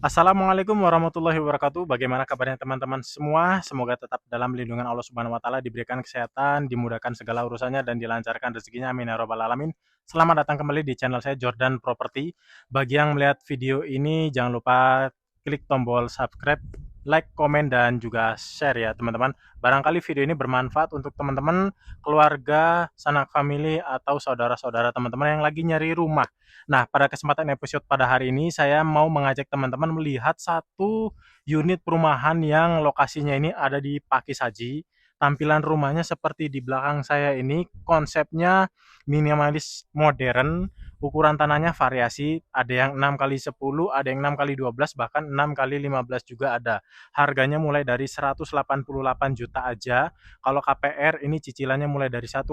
Assalamualaikum warahmatullahi wabarakatuh. Bagaimana kabarnya teman-teman semua? Semoga tetap dalam lindungan Allah Subhanahu wa taala, diberikan kesehatan, dimudahkan segala urusannya dan dilancarkan rezekinya. Amin ya rabbal alamin. Selamat datang kembali di channel saya Jordan Property. Bagi yang melihat video ini jangan lupa klik tombol subscribe, like, komen dan juga share ya, teman-teman. Barangkali video ini bermanfaat untuk teman-teman, keluarga, sanak famili atau saudara-saudara teman-teman yang lagi nyari rumah. Nah, pada kesempatan episode pada hari ini saya mau mengajak teman-teman melihat satu unit perumahan yang lokasinya ini ada di Pakisaji. Tampilan rumahnya seperti di belakang saya ini, konsepnya minimalis modern, ukuran tanahnya variasi, ada yang 6 kali 10, ada yang 6 kali 12, bahkan 6 kali 15 juga ada. Harganya mulai dari 188 juta aja. Kalau KPR ini cicilannya mulai dari 1,4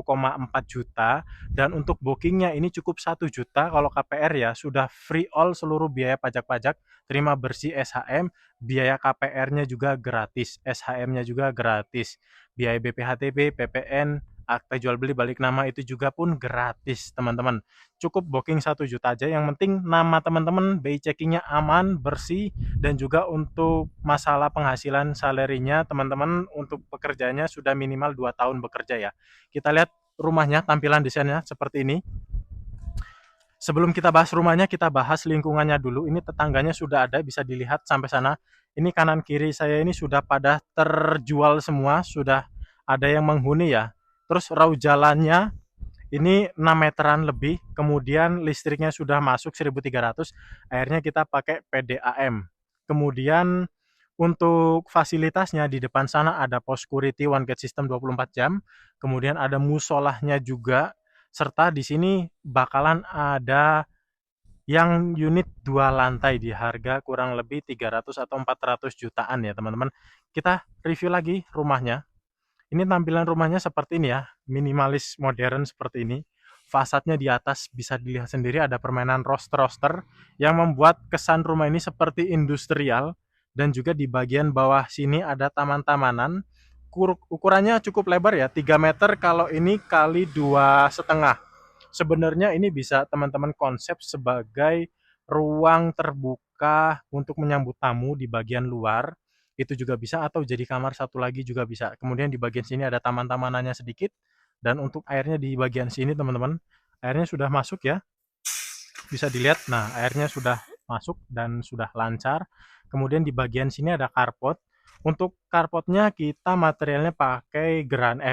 juta. Dan untuk bookingnya ini cukup 1 juta. Kalau KPR ya sudah free all seluruh biaya pajak-pajak, terima bersih SHM, biaya KPR-nya juga gratis, SHM-nya juga gratis, biaya BPHTB, PPN, akta jual beli balik nama itu juga pun gratis teman-teman. Cukup booking 1 juta aja, yang penting nama teman-teman, BI checkingnya aman, bersih, dan juga untuk masalah penghasilan salarinya teman-teman untuk pekerjaannya sudah minimal 2 tahun bekerja ya. Kita lihat rumahnya, tampilan desainnya seperti ini. Sebelum kita bahas rumahnya, kita bahas lingkungannya dulu. Ini tetangganya sudah ada, bisa dilihat sampai sana. Ini kanan kiri saya ini sudah pada terjual semua, sudah ada yang menghuni ya. Terus raut jalannya ini 6 meteran lebih, kemudian listriknya sudah masuk 1.300, akhirnya kita pakai PDAM. Kemudian untuk fasilitasnya di depan sana ada post security one gate system 24 jam, kemudian ada musolahnya juga, serta di sini bakalan ada yang unit 2 lantai di harga kurang lebih 300 atau 400 jutaan ya teman-teman. Kita review lagi rumahnya. Ini tampilan rumahnya seperti ini ya, minimalis modern seperti ini. Fasadnya di atas bisa dilihat sendiri ada permainan roster-roster yang membuat kesan rumah ini seperti industrial, dan juga di bagian bawah sini ada taman-tamanan. Ukurannya cukup lebar ya, 3 meter kalau ini kali 2,5. Sebenarnya ini bisa teman-teman konsep sebagai ruang terbuka untuk menyambut tamu di bagian luar, itu juga bisa, atau jadi kamar satu lagi juga bisa. Kemudian di bagian sini ada taman-tamanannya sedikit, dan untuk airnya di bagian sini teman-teman, airnya sudah masuk ya, bisa dilihat. Nah, airnya sudah masuk dan sudah lancar. Kemudian di bagian sini ada carport. Untuk carportnya kita materialnya pakai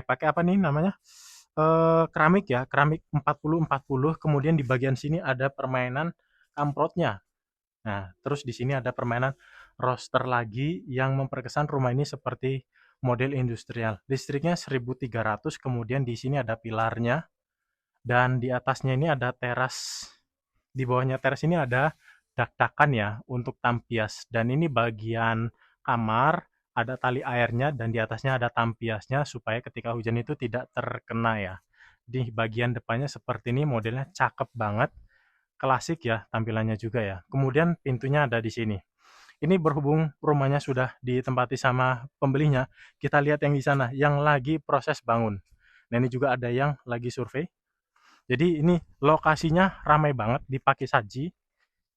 pakai apa nih namanya? Keramik ya, keramik 40-40. Kemudian di bagian sini ada permainan kamprotnya. Nah, terus di sini ada permainan roster lagi yang memperkesan rumah ini seperti model industrial. Listriknya 1.300, kemudian di sini ada pilarnya, dan di atasnya ini ada teras. Di bawahnya teras ini ada dak-dakan ya untuk tampias, dan ini bagian kamar, ada tali airnya, dan di atasnya ada tampiasnya supaya ketika hujan itu tidak terkena ya. Di bagian depannya seperti ini, modelnya cakep banget, klasik ya tampilannya juga ya. Kemudian pintunya ada di sini. Ini berhubung rumahnya sudah ditempati sama pembelinya, kita lihat yang di sana yang lagi proses bangun. Nah, ini juga ada yang lagi survei. Jadi ini lokasinya ramai banget di Pakisaji.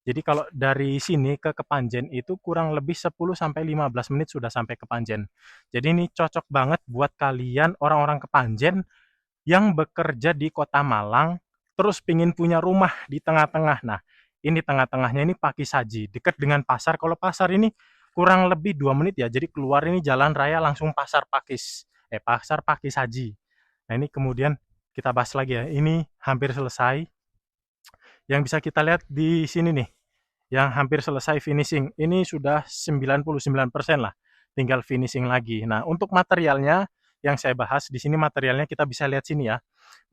Jadi kalau dari sini ke Kepanjen itu kurang lebih 10 sampai 15 menit sudah sampai Kepanjen. Jadi ini cocok banget buat kalian orang-orang Kepanjen yang bekerja di Kota Malang, terus pingin punya rumah di tengah-tengah. Nah, ini tengah-tengahnya ini Pakisaji, dekat dengan pasar. Kalau pasar ini kurang lebih 2 menit ya. Jadi keluar ini jalan raya langsung pasar Pakisaji. Nah, ini kemudian kita bahas lagi ya. Ini hampir selesai. Yang bisa kita lihat di sini nih, yang hampir selesai finishing. Ini sudah 99% lah, tinggal finishing lagi. Nah, untuk materialnya yang saya bahas di sini, materialnya kita bisa lihat sini ya.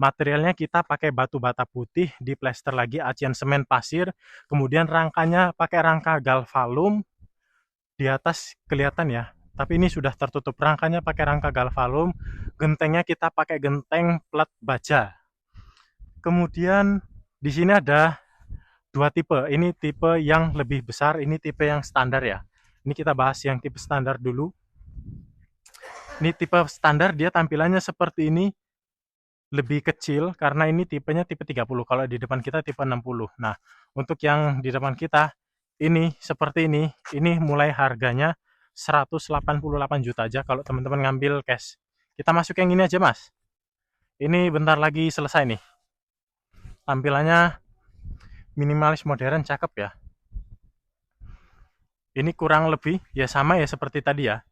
Materialnya kita pakai batu bata putih, di plester lagi acian semen pasir, kemudian rangkanya pakai rangka galvalum. Di atas kelihatan ya, tapi ini sudah tertutup. Rangkanya pakai rangka galvalum, gentengnya kita pakai genteng plat baja. Kemudian di sini ada dua tipe. Ini tipe yang lebih besar, ini tipe yang standar ya. Ini kita bahas yang tipe standar dulu. Ini tipe standar, dia tampilannya seperti ini, lebih kecil karena ini tipenya tipe 30. Kalau di depan kita tipe 60. Nah, untuk yang di depan kita ini seperti ini mulai harganya 188 juta aja kalau teman-teman ngambil cash. Kita masuk yang ini aja Mas. Ini bentar lagi selesai nih. Tampilannya minimalis modern cakep ya. Ini kurang lebih ya sama ya seperti tadi ya.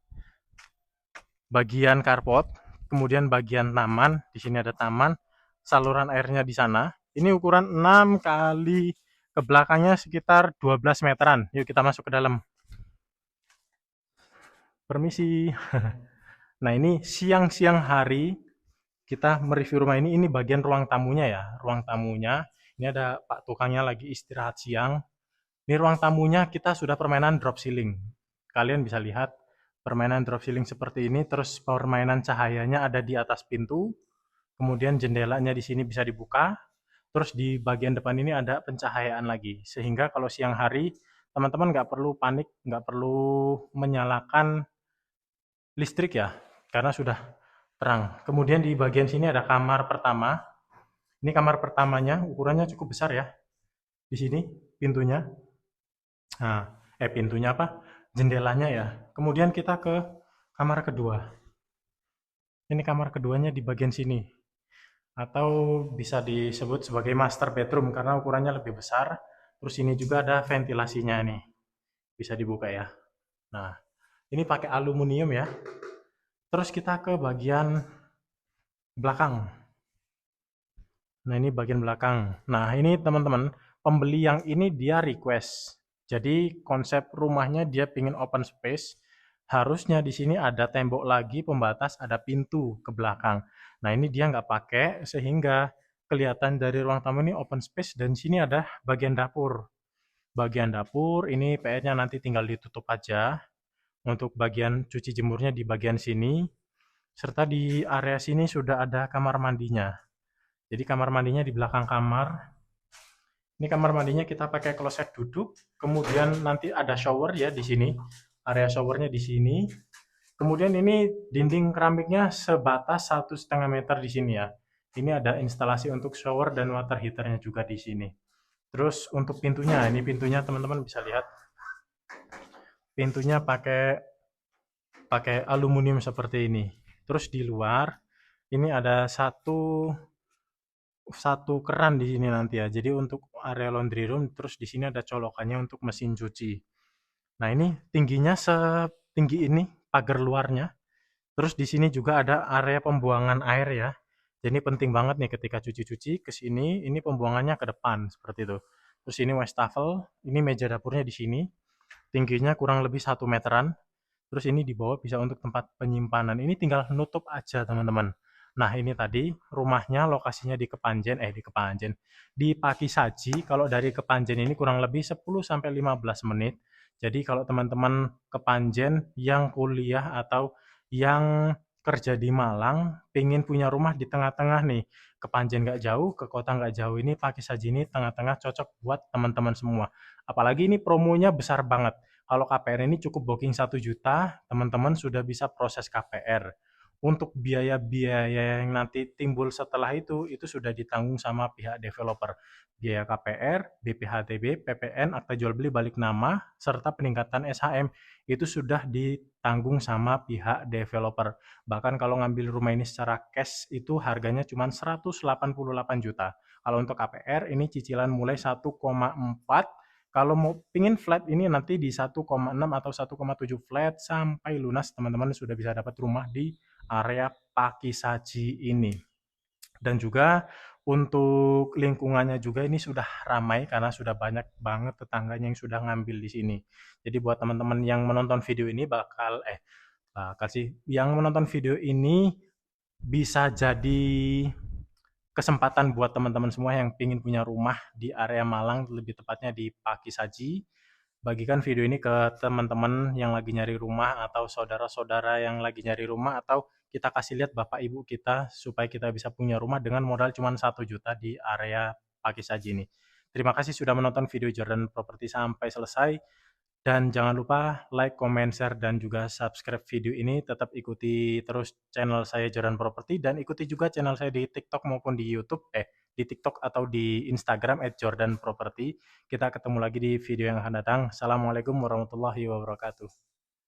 Bagian carport, kemudian bagian taman, di sini ada taman, saluran airnya di sana. Ini ukuran 6 kali ke belakangnya sekitar 12 meteran. Yuk kita masuk ke dalam. Permisi. Nah, ini siang-siang hari kita mereview rumah ini. Ini bagian ruang tamunya ya, ruang tamunya. Ini ada Pak tukangnya lagi istirahat siang. Ini ruang tamunya kita sudah permainan drop ceiling. Kalian bisa lihat permainan drop ceiling seperti ini, terus permainan cahayanya ada di atas pintu, kemudian jendelanya di sini bisa dibuka, terus di bagian depan ini ada pencahayaan lagi. Sehingga kalau siang hari teman-teman nggak perlu panik, nggak perlu menyalakan listrik ya, karena sudah terang. Kemudian di bagian sini ada kamar pertama. Ini kamar pertamanya, ukurannya cukup besar ya. Di sini pintunya. Nah, pintunya apa? Jendelanya ya. Kemudian kita ke kamar kedua. Ini kamar keduanya di bagian sini. Atau bisa disebut sebagai master bedroom karena ukurannya lebih besar. Terus ini juga ada ventilasinya nih. Bisa dibuka ya. Nah, ini pakai aluminium ya. Terus kita ke bagian belakang. Nah, ini bagian belakang. Nah, ini teman-teman, pembeli yang ini dia request. Jadi konsep rumahnya dia pingin open space. Harusnya di sini ada tembok lagi pembatas, ada pintu ke belakang. Nah, ini dia nggak pakai sehingga kelihatan dari ruang tamu ini open space dan di sini ada bagian dapur. Bagian dapur ini PR-nya nanti tinggal ditutup aja. Untuk bagian cuci jemurnya di bagian sini. Serta di area sini sudah ada kamar mandinya. Jadi kamar mandinya di belakang kamar. Ini kamar mandinya kita pakai kloset duduk, kemudian nanti ada shower ya di sini. Area showernya di sini. Kemudian ini dinding keramiknya sebatas 1,5 meter di sini ya. Ini ada instalasi untuk shower dan water heaternya juga di sini. Terus untuk pintunya, ini pintunya teman-teman bisa lihat. Pintunya pakai pakai aluminium seperti ini. Terus di luar ini ada satu keran di sini nanti ya. Jadi untuk area laundry room, terus di sini ada colokannya untuk mesin cuci. Nah, ini tingginya setinggi ini pagar luarnya. Terus di sini juga ada area pembuangan air ya. Jadi penting banget nih ketika cuci-cuci ke sini, ini pembuangannya ke depan seperti itu. Terus ini wastafel, ini meja dapurnya di sini. Tingginya kurang lebih 1 meteran. Terus ini di bawah bisa untuk tempat penyimpanan. Ini tinggal nutup aja teman-teman. Nah ini tadi rumahnya lokasinya di Kepanjen. Di Pakisaji, kalau dari Kepanjen ini kurang lebih 10 sampai 15 menit. Jadi kalau teman-teman Kepanjen yang kuliah atau yang kerja di Malang, pengen punya rumah di tengah-tengah nih, Kepanjen nggak jauh, ke kota nggak jauh ini, Pakisaji ini tengah-tengah cocok buat teman-teman semua. Apalagi ini promonya besar banget. Kalau KPR ini cukup booking 1 juta, teman-teman sudah bisa proses KPR. Untuk biaya-biaya yang nanti timbul setelah itu sudah ditanggung sama pihak developer. Biaya KPR, BPHTB, PPN, akta jual beli balik nama, serta peningkatan SHM itu sudah ditanggung sama pihak developer. Bahkan kalau ngambil rumah ini secara cash itu harganya cuma 188 juta. Kalau untuk KPR ini cicilan mulai 1,4, kalau mau pingin flat ini nanti di 1,6 atau 1,7 flat sampai lunas teman-teman sudah bisa dapat rumah di area Pakisaji ini. Dan juga untuk lingkungannya juga ini sudah ramai karena sudah banyak banget tetangganya yang sudah ngambil di sini. Jadi buat teman-teman yang menonton video ini bakal sih yang menonton video ini bisa jadi kesempatan buat teman-teman semua yang ingin punya rumah di area Malang, lebih tepatnya di Pakisaji. Bagikan video ini ke teman-teman yang lagi nyari rumah atau saudara-saudara yang lagi nyari rumah atau kita kasih lihat bapak ibu kita supaya kita bisa punya rumah dengan modal cuma 1 juta di area Pakisaji ini. Terima kasih sudah menonton video Jordan Property sampai selesai. Dan jangan lupa like, comment, share, dan juga subscribe video ini. Tetap ikuti terus channel saya Jordan Property dan ikuti juga channel saya di TikTok maupun di YouTube. di TikTok atau di Instagram @jordanproperty. Kita ketemu lagi di video yang akan datang. Assalamualaikum warahmatullahi wabarakatuh.